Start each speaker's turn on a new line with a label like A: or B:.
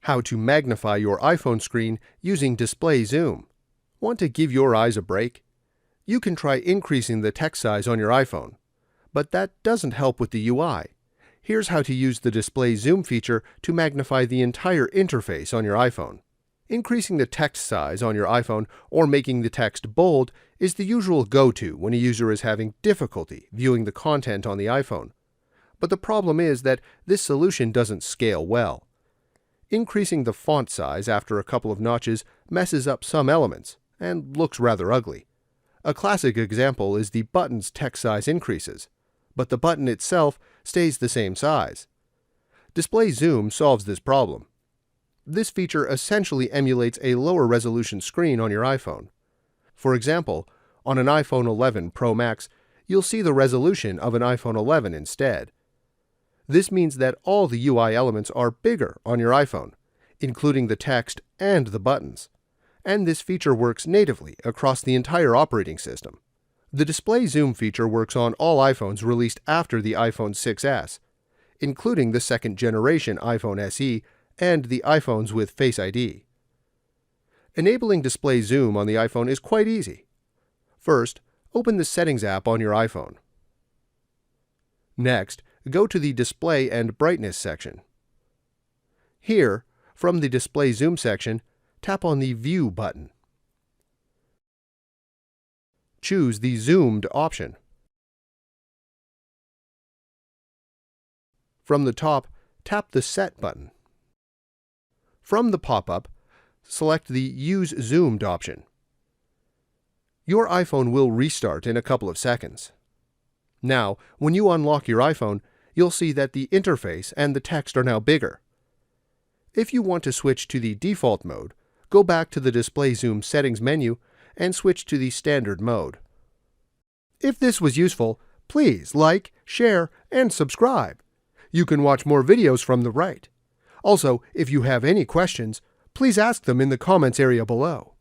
A: How to magnify your iPhone screen using display zoom. Want to give your eyes a break? You can try increasing the text size on your iPhone, but that doesn't help with the UI. Here's how to use the display zoom feature to magnify the entire interface on your iPhone. Increasing the text size on your iPhone or making the text bold is the usual go-to when a user is having difficulty viewing the content on the iPhone. But the problem is that this solution doesn't scale well. Increasing the font size after a couple of notches messes up some elements and looks rather ugly. A classic example is the button's text size increases, but the button itself stays the same size. Display zoom solves this problem. This feature essentially emulates a lower resolution screen on your iPhone. For example, on an iPhone 11 Pro Max, you'll see the resolution of an iPhone 11 instead. This means that all the UI elements are bigger on your iPhone, including the text and the buttons. And this feature works natively across the entire operating system. The display zoom feature works on all iPhones released after the iPhone 6s, including the second generation iPhone SE and the iPhones with Face ID. Enabling display zoom on the iPhone is quite easy. First, open the Settings app on your iPhone. Next, go to the Display and Brightness section. Here, from the Display Zoom section, tap on the View button. Choose the Zoomed option. From the top, tap the Set button. From the pop-up, select the Use Zoomed option. Your iPhone will restart in a couple of seconds. Now, when you unlock your iPhone, you'll see that the interface and the text are now bigger. If you want to switch to the default mode, go back to the Display Zoom Settings menu and switch to the Standard mode. If this was useful, please like, share, and subscribe. You can watch more videos from the right. Also, if you have any questions, please ask them in the comments area below.